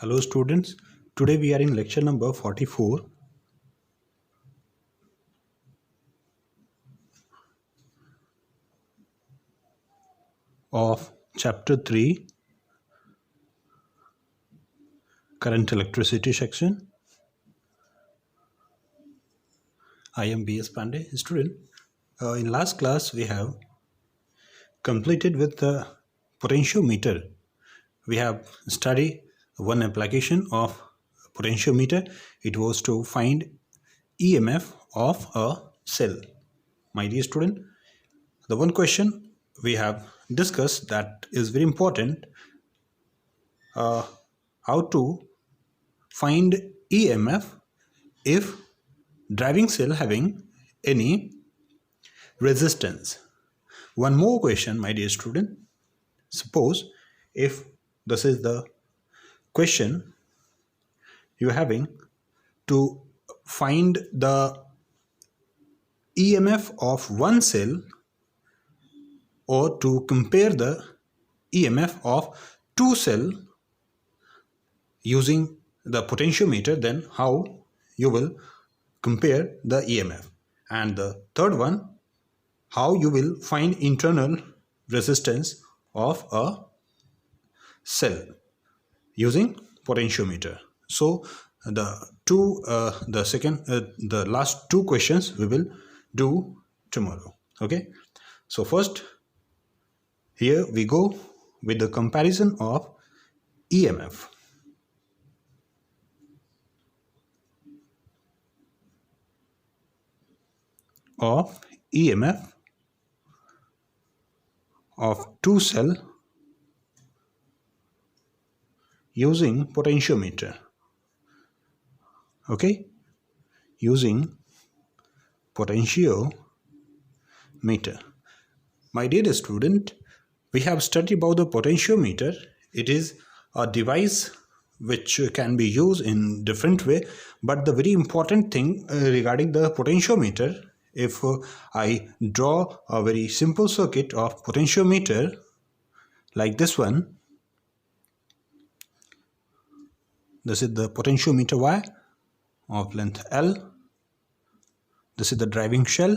Hello students, today we are in lecture number 44 of chapter 3 current electricity section. I am B S Pandey. Student, in last class we have completed with the potentiometer. We have studied one application of potentiometer. It was to find EMF of a cell. My dear student, the one question we have discussed that is very important, how to find EMF if driving cell having any resistance. One more question, my dear student. Suppose if this is the question, you are having to find the EMF of one cell or to compare the EMF of two cells using the potentiometer, then how you will compare the EMF. And the third one, how you will find internal resistance of a cell using potentiometer. So the last two questions we will do tomorrow. Okay, so first here we go with the comparison of EMF. Of EMF of two cell using potentiometer. Okay, using potentiometer. My dear student, we have studied about the potentiometer. It is a device which can be used in different way, but the very important thing regarding the potentiometer, if I draw a very simple circuit of potentiometer like this one, this is the potentiometer wire of length L, this is the driving shell,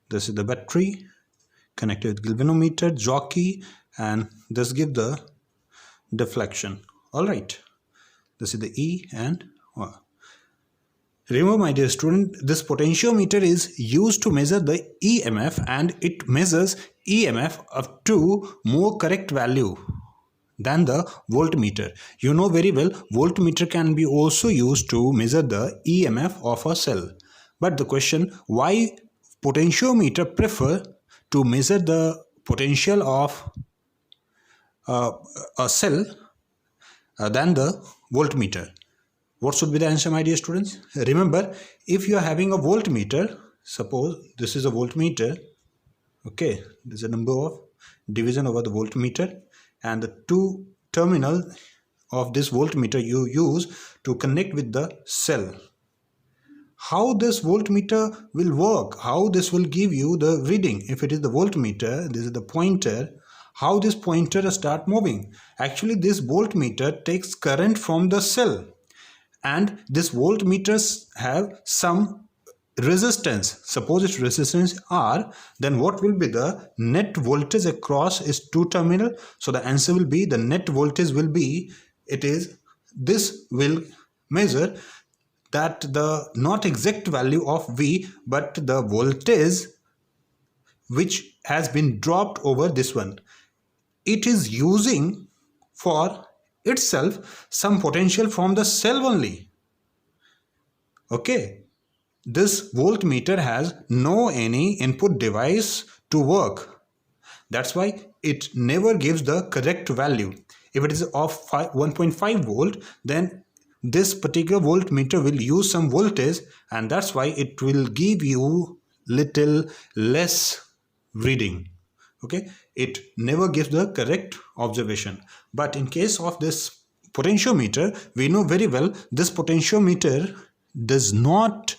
this is the battery connected with galvanometer, jockey, and this gives the deflection. All right, this is the E and O. Remember, my dear student, this potentiometer is used to measure the EMF, and it measures EMF up to more correct value than the voltmeter. You know very well, voltmeter can be also used to measure the EMF of a cell. But the question, why potentiometer prefer to measure the potential of a cell than the voltmeter? What should be the answer, my dear students? Remember, if you are having a voltmeter, suppose this is a voltmeter, okay, this is a number of division over the voltmeter, and the two terminal of this voltmeter you use to connect with the cell. How this voltmeter will work, how this will give you the reading. If it is the voltmeter, this is the pointer, how this pointer start moving. Actually, this voltmeter takes current from the cell, and this voltmeters have some resistance. Suppose its resistance R, then what will be the net voltage across its two terminal? So the answer will be, the net voltage will be, this will measure that the not exact value of V, but the voltage which has been dropped over this one. It is using for itself some potential from the cell only. Okay, this voltmeter has no any input device to work. That's why it never gives the correct value. If it is of 1.5 volt, then this particular voltmeter will use some voltage, and that's why it will give you little less reading. Okay, it never gives the correct observation. But in case of this potentiometer, we know very well this potentiometer does not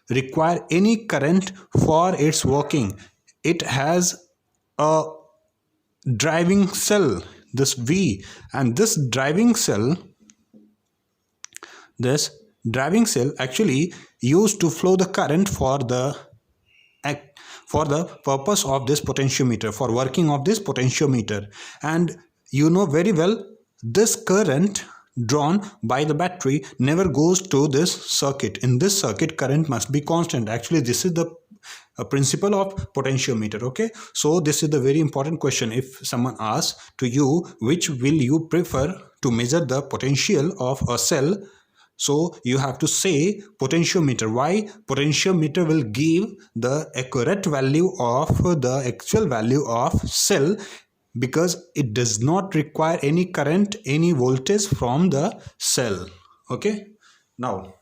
require any current for its working. It has a driving cell, this V, and this driving cell actually used to flow the current for the purpose of this potentiometer, for working of this potentiometer. And you know very well, this current drawn by the battery never goes to this circuit. In this circuit, current must be constant. Actually, this is the principle of potentiometer. Okay, so this is the very important question. If someone asks to you, which will you prefer to measure the potential of a cell, so you have to say potentiometer. Why? Potentiometer will give the accurate value of the actual value of cell, because it does not require any current, any voltage from the cell. Okay, now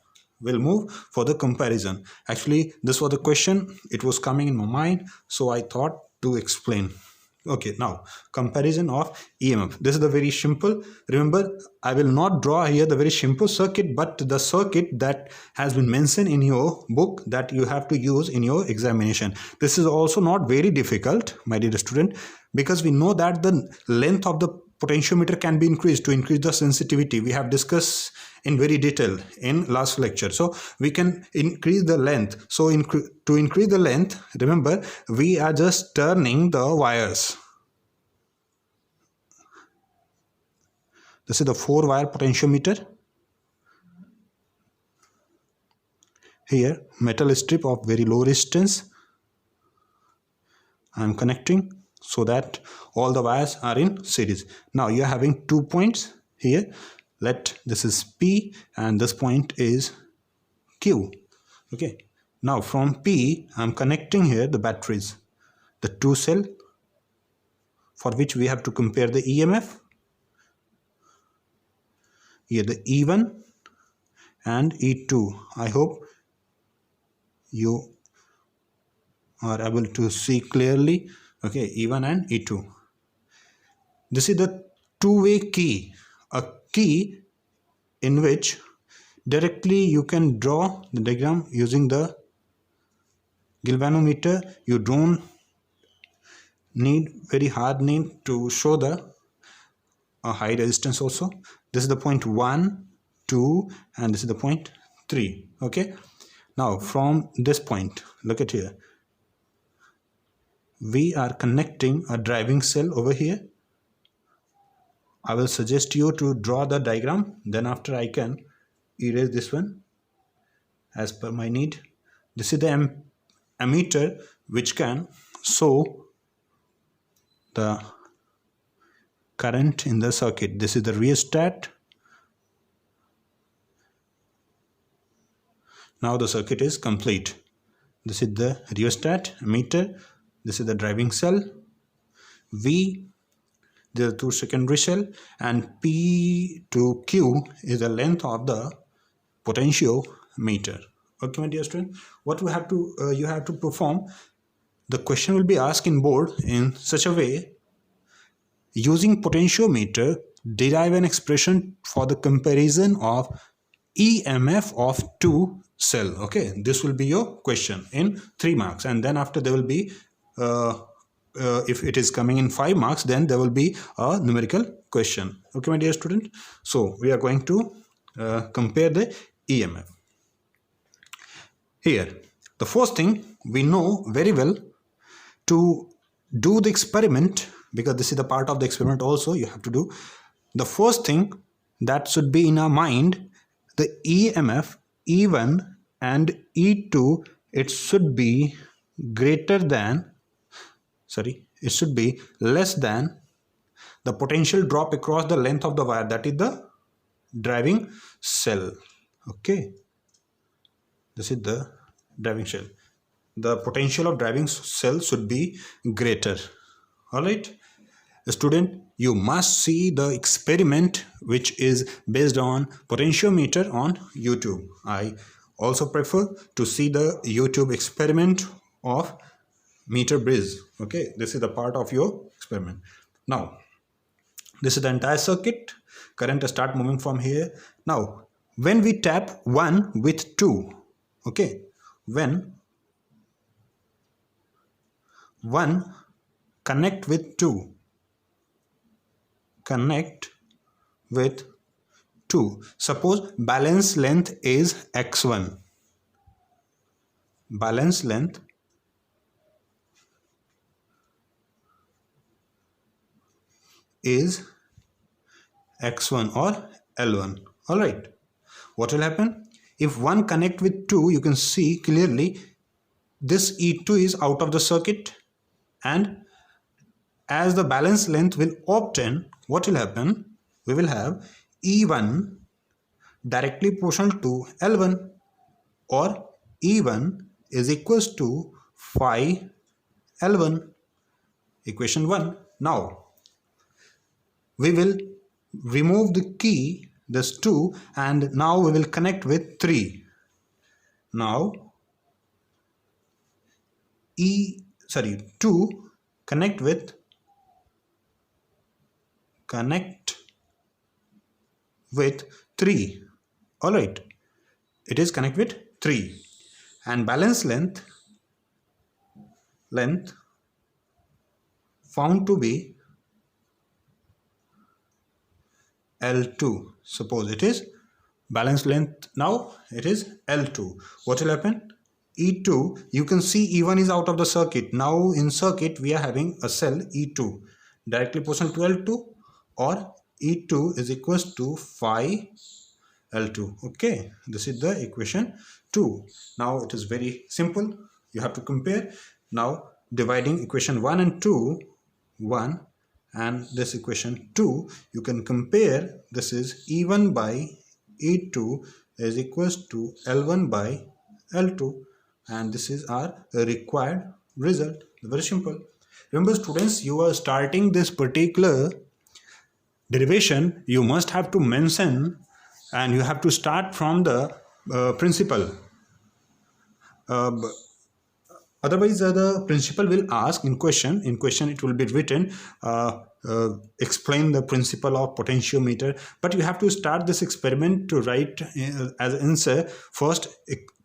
we'll move for the comparison. Actually, this was the question, it was coming in my mind, so I thought to explain. Okay, now comparison of EMF. This is the very simple. Remember, I will not draw here the very simple circuit, but the circuit that has been mentioned in your book that you have to use in your examination. This is also not very difficult, my dear student, because we know that the length of the potentiometer can be increased to increase the sensitivity. We have discussed in very detail in last lecture. So we can increase the length. So to increase the length, remember, we are just turning the wires. This is the 4-wire potentiometer. Here, metal strip of very low resistance I am connecting so that all the wires are in series. Now you are having 2 points here. This is P and this point is Q. Okay. Now from P I am connecting here the batteries, the 2 cell, for which we have to compare the EMF. Here the E1 and E2. I hope you are able to see clearly. Okay, E1 and E2. This is the two-way key, a key in which directly you can draw the diagram using the galvanometer. You don't need very hard name to show the high resistance also. This is the point 1, 2, and this is the point 3. Okay, now from this point, look at here, we are connecting a driving cell over here. I will suggest you to draw the diagram, then after I can erase this one as per my need. This is the ammeter which can show the current in the circuit. This is the rheostat. Now the circuit is complete. This is the rheostat, ammeter. This is the driving cell. V, the 2 secondary cell, and P to Q is the length of the potentiometer. Okay, my dear student, what we have to you have to perform. The question will be asked in board in such a way: using potentiometer, derive an expression for the comparison of EMF of 2 cell. Okay, this will be your question in 3 marks, and then after there will be if it is coming in 5 marks, then there will be a numerical question. Okay, my dear student, so we are going to compare the EMF. Here, the first thing we know very well, to do the experiment, because this is the part of the experiment also you have to do. The first thing that should be in our mind, the EMF E1 and E2, it should be greater than, it should be less than the potential drop across the length of the wire, that is the driving cell. Okay, this is the driving cell. The potential of driving cell should be greater. All right, student, you must see the experiment which is based on potentiometer on YouTube. I also prefer to see the YouTube experiment of meter bridge. Okay, this is the part of your experiment. Now this is the entire circuit. Current start moving from here. Now when we tap 1 with 2, okay, when 1 connect with 2, connect with 2. Suppose balance length is x1. Balance length is x1 or L1. Alright. What will happen? If one connect with 2, you can see clearly this E2 is out of the circuit, and as the balance length will obtain, what will happen? We will have E1 directly proportional to L1, or E1 is equals to phi L1. Equation 1. Now we will remove the key, this 2, and now we will connect with 3. Now 2 connect with 3. All right, it is connect with 3, and balance length found to be L2. Suppose it is balance length, now it is L2. What will happen? E2, you can see E1 is out of the circuit. Now in circuit we are having a cell E2 directly proportional to L2, or E2 is equals to phi L2. Okay, this is the equation 2. Now it is very simple. You have to compare. Now dividing equation 1 and 2, 1, and this equation 2, you can compare. This is E1 by E2 is equals to L1 by L2, and this is our required result. Very simple. Remember students, you are starting this particular derivation, you must have to mention, and you have to start from the principle. Otherwise the principal will ask in question it will be written explain the principle of potentiometer, but you have to start this experiment to write as answer first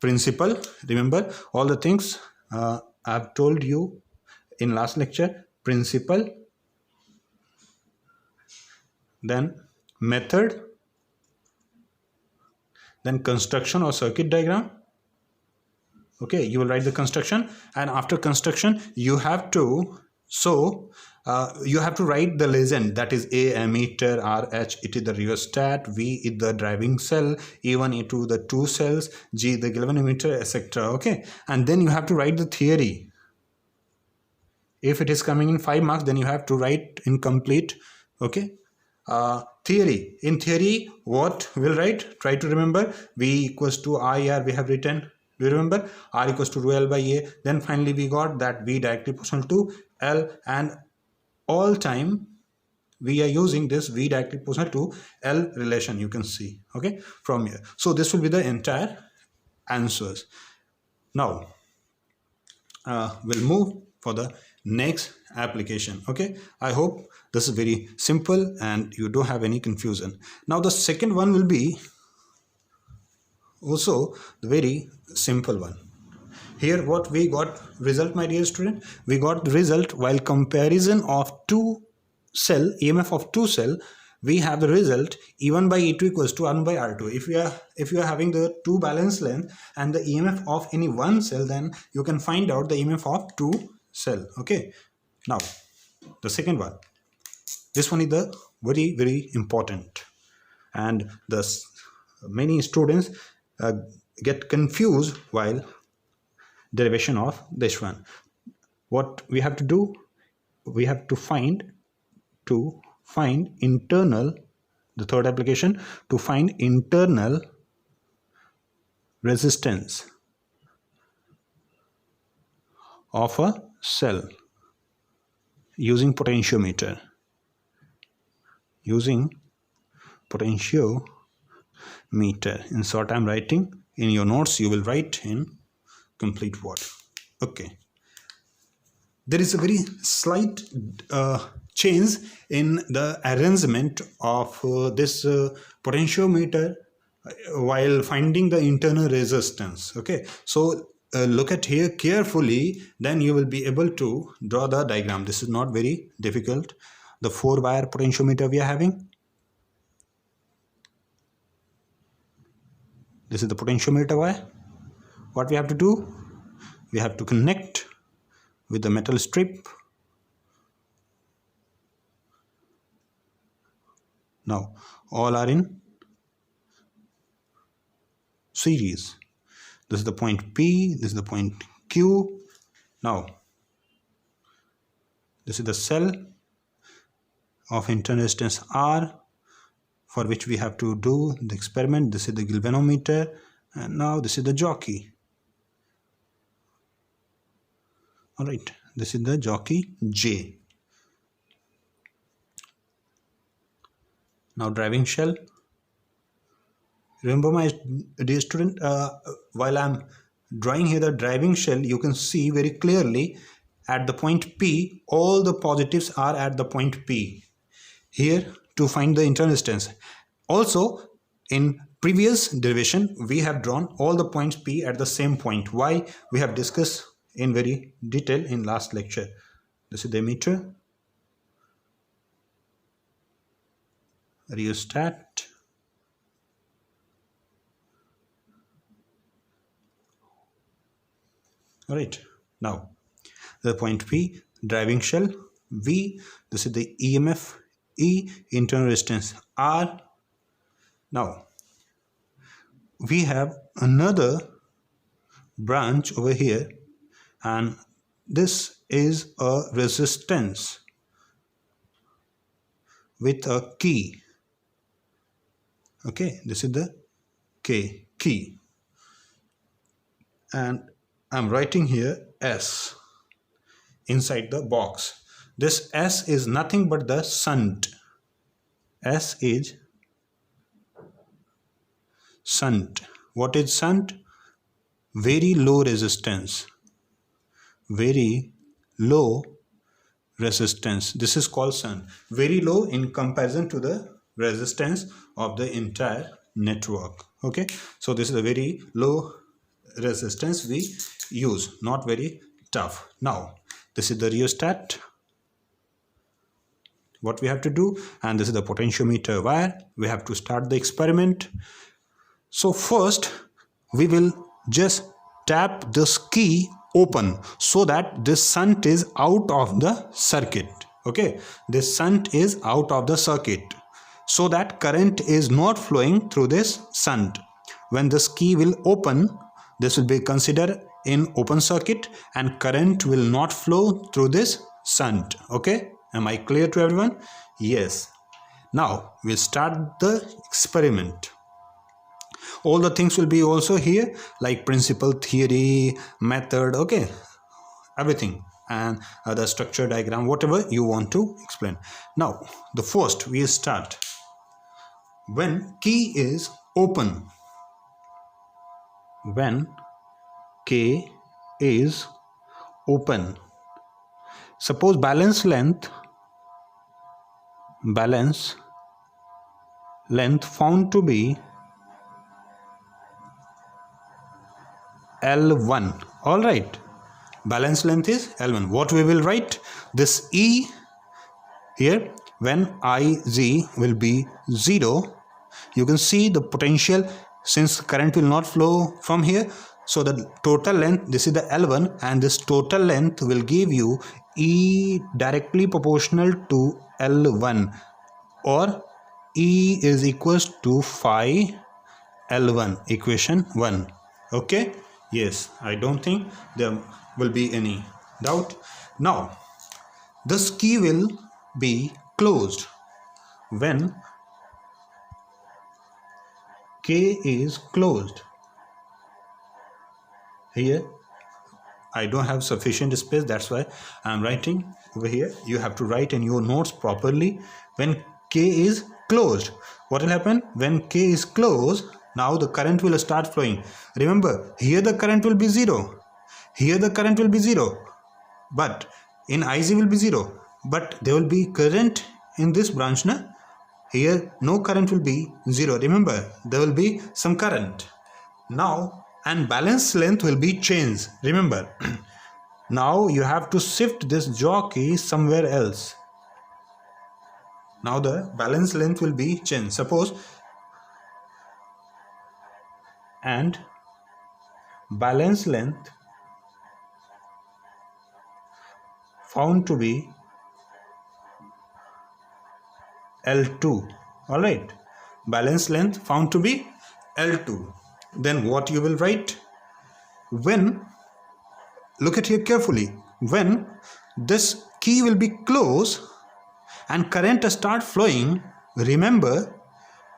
principle. Remember all the things I have told you in last lecture: principle, then method, then construction or circuit diagram. Okay, you will write the construction, and after construction you have to you have to write the legend, that is A ammeter, RH it is the rheostat, V is the driving cell, E1 E2 the two cells, G the galvanometer, etc. Okay, and then you have to write the theory. If it is coming in 5 marks, then you have to write in complete. Okay, theory. In theory, what we'll write? Try to remember. V equals to IR we have written. Do you remember? R equals to rho L by A. Then finally we got that V directly proportional to L, and all time we are using this V directly proportional to L relation, you can see, okay, from here. So this will be the entire answers. Now we'll move for the next application. Okay, I hope this is very simple and you don't have any confusion. Now the second one will be also the very simple one. Here what we got result, my dear student, we got the result while comparison of two cell, EMF of two cell, we have the result E1 by E2 equals to 1 by R2. If you are having the two balance length and the EMF of any one cell, then you can find out the EMF of two cell. Okay, now the second one, this one is the very important, and the many students get confused while derivation of this one. What we have to do, we have to find internal, the third application, to find internal resistance of a cell using potentiometer. In short, I'm writing in your notes, you will write in complete word. Okay, there is a very slight change in the arrangement of this potentiometer while finding the internal resistance. Okay, so look at here carefully, then you will be able to draw the diagram. This is not very difficult. the 4-wire potentiometer we are having. This is the potentiometer wire. What we have to do? We have to connect with the metal strip. Now all are in series. This is the point P, this is the point Q. Now this is the cell of internal resistance R, for which we have to do the experiment. This is the galvanometer, and now this is the jockey. Alright, this is the jockey J. Now driving shell. Remember, my dear student, while I am drawing here the driving shell, you can see very clearly at the point P, all the positives are at the point P. Here to find the internal resistance. Also, in previous derivation, we have drawn all the points P at the same point. Why? We have discussed in very detail in last lecture. This is the emitter, rheostat, alright. Now the point P, driving shell, V, this is the EMF, E, internal resistance R. Now we have another branch over here, and this is a resistance with a key. Okay, this is the K, key, and I'm writing here S inside the box. This S is nothing but the shunt. S is shunt. What is shunt? Very low resistance. Very low resistance. This is called shunt. Very low in comparison to the resistance of the entire network. Okay, so this is a very low resistance we use, not very tough. Now this is the rheostat, what we have to do, and this is the potentiometer wire. We have to start the experiment. So first we will just tap this key open so that this shunt is out of the circuit. Okay, this shunt is out of the circuit, so that current is not flowing through this shunt. When this key will open, this will be considered in open circuit and current will not flow through this shunt. Okay, am I clear to everyone? Yes. Now we'll start the experiment. All the things will be also here, like principle, theory, method, okay, everything, and the structure diagram, whatever you want to explain. Now the first we start when key is open. When K is open, suppose balance length found to be L1. All right, balance length is L1. What we will write? This E here, when IZ will be 0, you can see the potential, since current will not flow from here, so the total length, this is the L1, and this total length will give you E directly proportional to L1, or E is equals to phi L1, equation 1. Okay, yes, I don't think there will be any doubt. Now this key will be closed when K is closed. Here I don't have sufficient space, that's why I am writing over here. You have to write in your notes properly. When K is closed, what will happen? When K is closed, now the current will start flowing. Remember, here the current will be 0, here the current will be 0, but in IZ will be 0, but there will be current in this branch, na? Here no current will be 0. Remember, there will be some current. Now, and balance length will be changed. Remember, now you have to shift this jockey somewhere else. Now the balance length will be changed. Suppose, and balance length found to be L2. Alright, balance length found to be L2. Then what you will write? When, look at here carefully, when this key will be closed and current start flowing, remember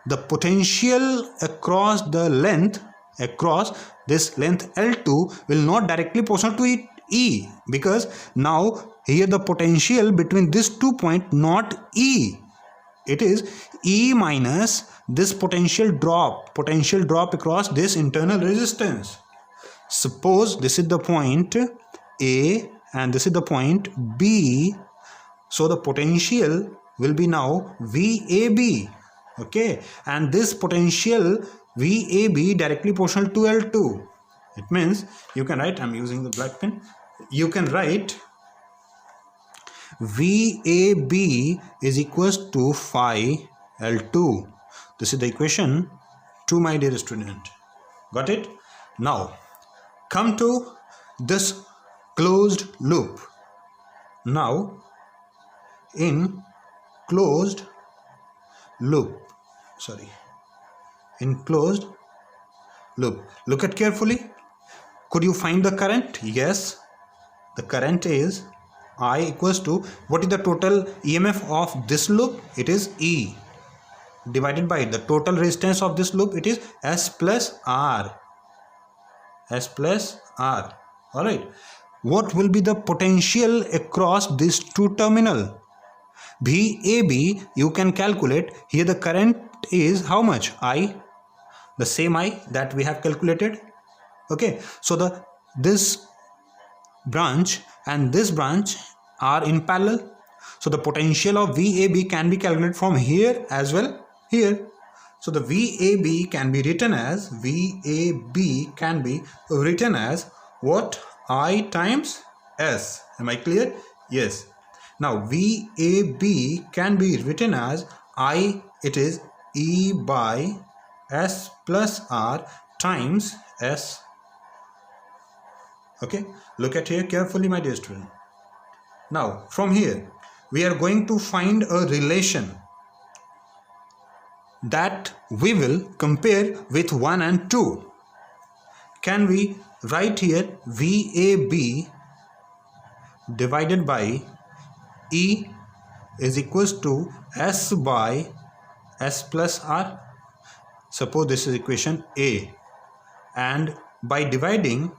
the potential across the length, across this length L2 will not directly proportional to E, because now here the potential between these 2 points, not E, it is E minus this potential drop across this internal resistance. Suppose this is the point A and this is the point B, so the potential will be now VAB, okay, and this potential VAB directly proportional to L2. It means you can write, I'm using the black pen, you can write VAB is equals to phi L2. This is the equation 2, my dear student. Got it? Now come to this closed loop. Now in closed loop, look at carefully. Could you find the current? Yes, the current is I equals to, what is the total EMF of this loop? It is E divided by the total resistance of this loop, it is S plus R. Alright, what will be the potential across these two terminal? VAB you can calculate. Here the current is how much? I, the same I that we have calculated. Okay, so this branch and this branch are in parallel, so the potential of VAB can be calculated from here as well here. So the VAB can be written as what? I times S. Am I clear? Yes. Now VAB can be written as I, it is E by S plus R times S. Okay, look at here carefully, my dear student. Now from here we are going to find a relation that we will compare with 1 and 2. Can we write here VAB divided by E is equals to S by S plus R? Suppose this is equation A, and by dividing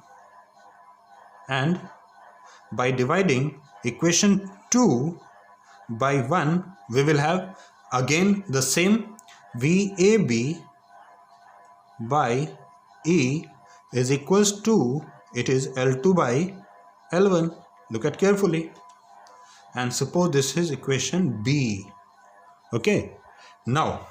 equation 2 by 1, we will have again the same VAB by E is equals to, it is L2 by L1. Look at carefully, and suppose this is equation B. Okay, now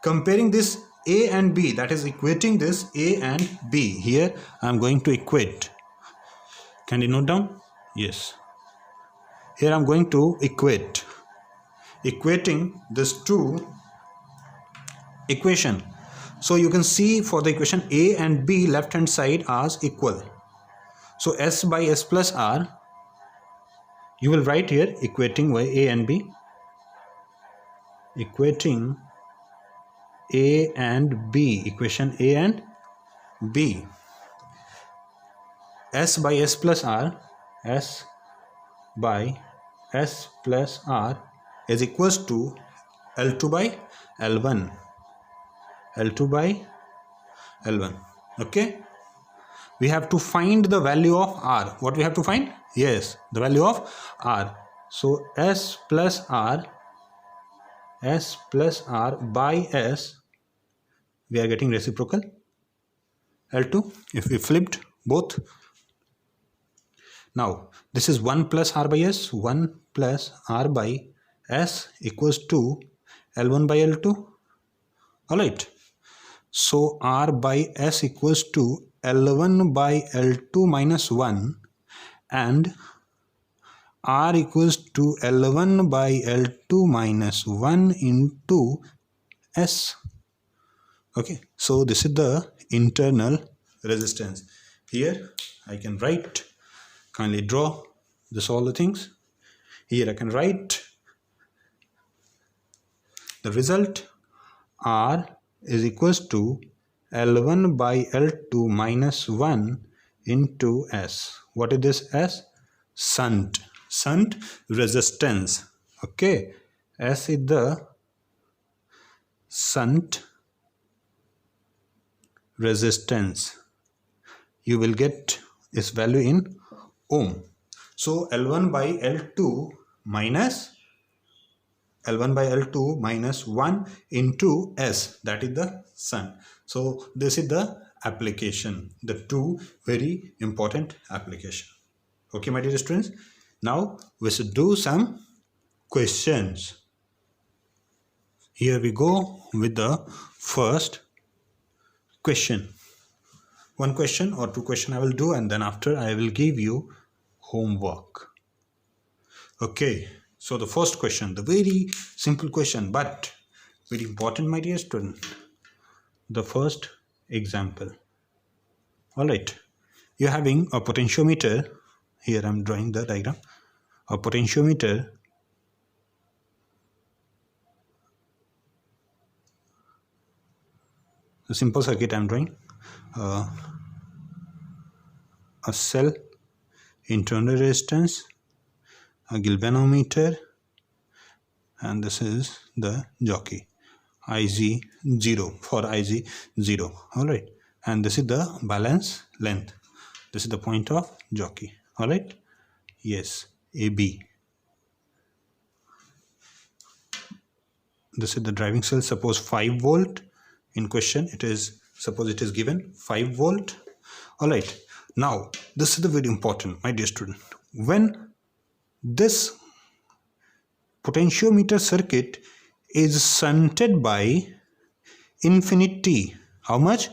comparing this A and B, that is equating this A and B. Here I am going to equate. Can you note down? Yes. Here I am going to equating this two equation. So you can see for the equation A and B, left hand side as equal. So S by S plus R, you will write here equating by A and B. Equating A and B, equation A and B. S by S plus R, S by S plus R is equals to L2 by L1. L2 by L1. Okay, we have to find the value of R. What we have to find? Yes, the value of R. So S plus R by S, we are getting reciprocal L2 if we flipped both. Now this is 1 plus R by S, 1 plus R by S equals to L1 by L2. Alright, so R by S equals to L1 by L2 minus 1, and R equals to L1 by L2 minus 1 into S. Okay, so this is the internal resistance. Here I can write, kindly draw this all the things. Here I can write the result. R is equals to L1 by L2 minus 1 into S. What is this S? Shunt resistance. Okay, S is the shunt resistance. You will get its value in ohm. So L1 by L2 minus 1 into S, that is the shunt. So this is the application, the two very important application. Okay, my dear students, now we should do some questions. Here we go with the first question. One question or two questions I will do, and then after I will give you homework. Okay, so the first question, the very simple question but very important, my dear student. The first example. All right, you're having a potentiometer. Here I'm drawing the diagram. A potentiometer a simple circuit I'm drawing. A cell, internal resistance, a galvanometer, and this is the jockey, IZ0 for IZ0. All right, and this is the balance length. This is the point of jockey. All right, yes, AB. This is the driving cell. Suppose 5 volt in question. It is, suppose it is given 5 volt. All right, now this is the very important, my dear student. When this potentiometer circuit is shunted by infinity, how much?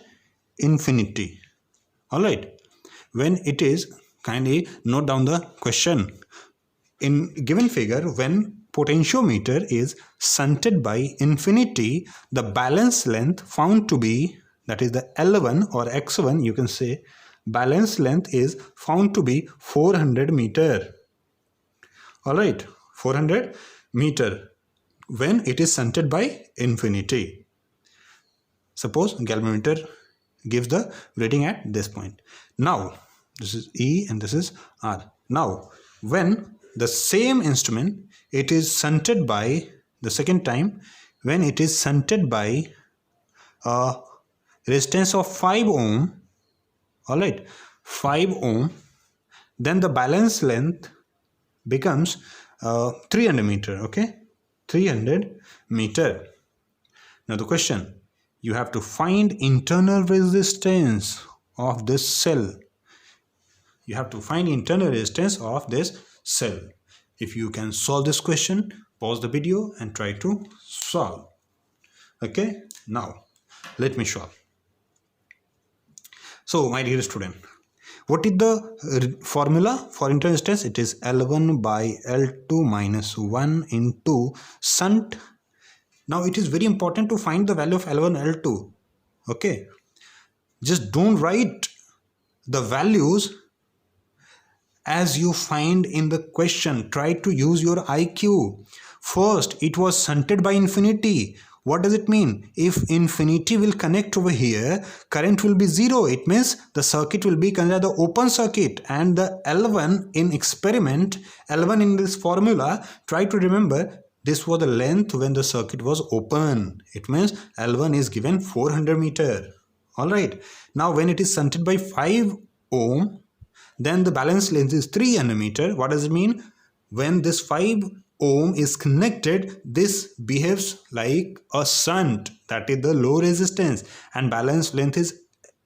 Infinity. All right, when it is, kindly note down the question. In given figure, when potentiometer is shunted by infinity, the balance length found to be, that is the L1 or X1, you can say, balance length is found to be 400 meter. All right, 400 meter when it is shunted by infinity. Suppose galvanometer gives the reading at this point. Now this is E and this is R. Now when the same instrument, it is shunted by, the second time, when it is shunted by a resistance of 5 ohm, all right, 5 ohm, then the balance length becomes 300 meter. Okay, 300 meter. Now the question, you have to find internal resistance of this cell. You have to find internal resistance of this cell. If you can solve this question, pause the video and try to solve. Okay, now let me solve. So my dear student, what is the formula for internal resistance? It is L1 by L2 minus 1 into shunt. Now it is very important to find the value of L1, L2. Okay, just don't write the values as you find in the question. Try to use your IQ. First, it was shunted by infinity. What does it mean? If infinity will connect over here, current will be 0. It means the circuit will be considered the open circuit, and the L1 in experiment, L1 in this formula, try to remember this was the length when the circuit was open. It means L1 is given 400 meter. All right. Now when it is shunted by 5 ohm, then the balance length is 300 meter. What does it mean? When this 5 ohm is connected, this behaves like a shunt, that is the low resistance, and balance length is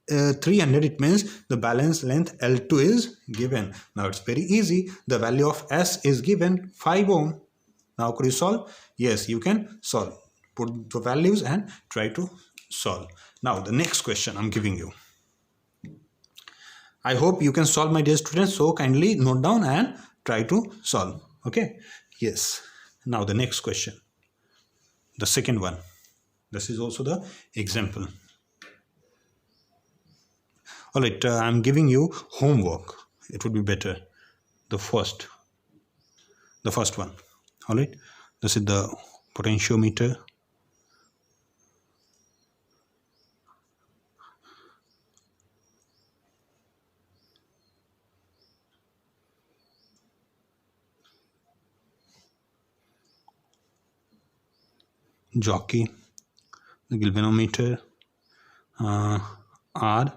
300. It means the balance length L2 is given. Now it's very easy. The value of S is given 5 ohm. Now could you solve? Yes, you can solve. Put the values and try to solve. Now the next question I'm giving you. I hope you can solve, my dear students. So kindly note down and try to solve. Okay, yes. Now the next question, the second one. This is also the example. All right, I'm giving you homework. It would be better. The first one. All right, this is the potentiometer. Jockey, the galvanometer, R,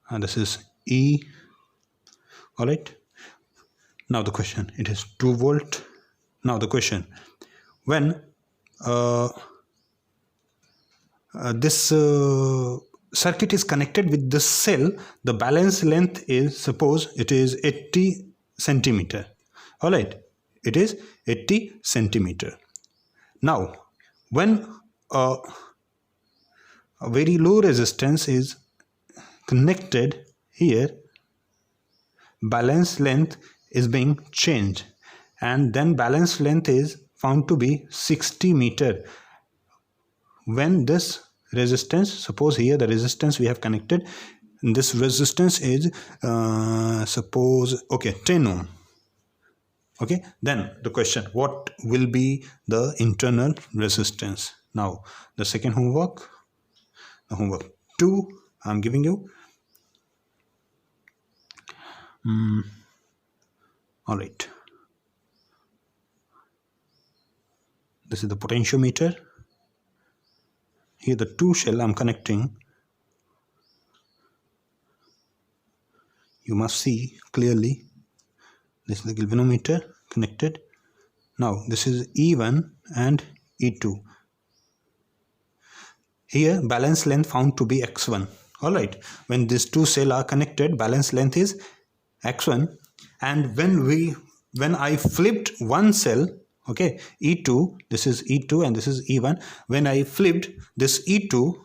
and this is E. All right. Now the question, it is 2 volt. Now the question, when this circuit is connected with this cell, the balance length is, suppose it is 80 centimeter. All right, it is 80 centimeter. Now when a very low resistance is connected here, balance length is being changed, and then balance length is found to be 60 meter. When this resistance, suppose here the resistance we have connected, this resistance is suppose, okay, 10 ohm. Okay, then the question, what will be the internal resistance? Now the second homework, the homework 2 I'm giving you. All right, this is the potentiometer. Here the 2 shell I'm connecting. You must see clearly. This is the galvanometer connected. Now this is E1 and E2. Here balance length found to be X1. All right, when these 2 cells are connected, balance length is X1, and when I flipped one cell, okay, E2, this is E2 and this is E1. When I flipped this E2,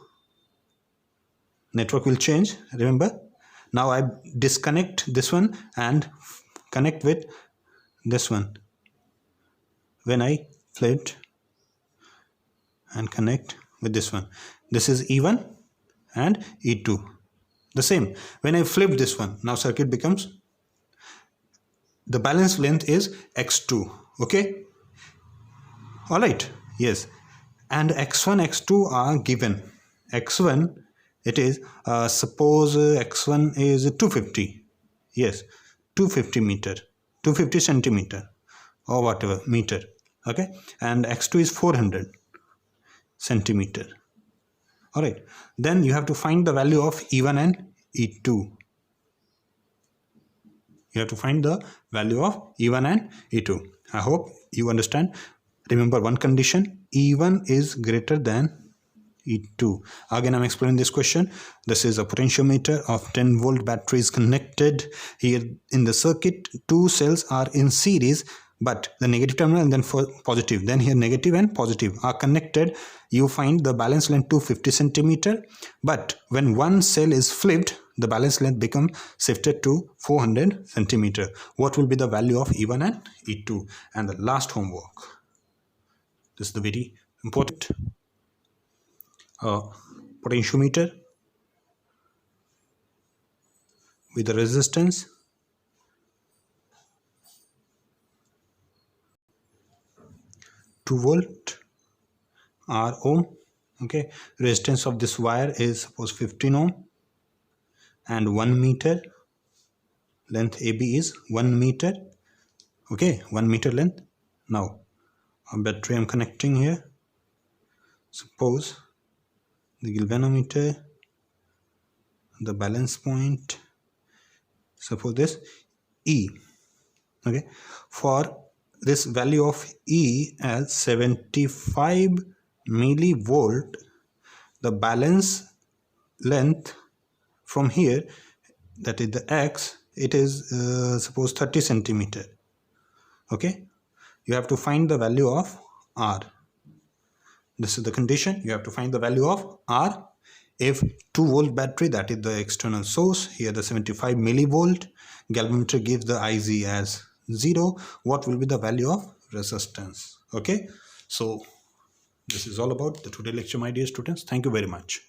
network will change, remember. Now I disconnect this one and connect with this one. When I flipped and connect with this one, this is E1 and E2. The same, when I flip this one, now circuit becomes, the balance length is X2. Okay, all right, yes, and X1, X2 are given. X1, it is suppose X1 is 250, yes, 250 meter, 250 centimeter or whatever meter. Okay, and X2 is 400 centimeter. All right, then you have to find the value of E1 and E2. You have to find the value of E1 and E2. I hope you understand. Remember one condition, E1 is greater than E2. Again, I'm explaining this question. This is a potentiometer of 10 volt battery is connected. Here in the circuit, 2 cells are in series, but the negative terminal and then for positive, then here negative and positive are connected. You find the balance length 250 centimeter, but when one cell is flipped, the balance length becomes shifted to 400 centimeter. What will be the value of E1 and E2? And the last homework, this is the very important potentiometer with the resistance (2 volt) R ohm. Okay, resistance of this wire is suppose 15 ohm and 1 meter. Length AB is 1 meter. Okay, 1 meter length. Now a battery I'm connecting here. Suppose the galvanometer, the balance point, suppose this E. Okay, for this value of E as 75 millivolt, the balance length from here, that is the X, it is suppose 30 centimeter. Okay, you have to find the value of R. This is the condition. You have to find the value of R. If 2 volt battery, that is the external source, here the 75 millivolt, galvanometer gives the IZ as 0, what will be the value of resistance. Okay, so this is all about the today lecture, my dear students. Thank you very much.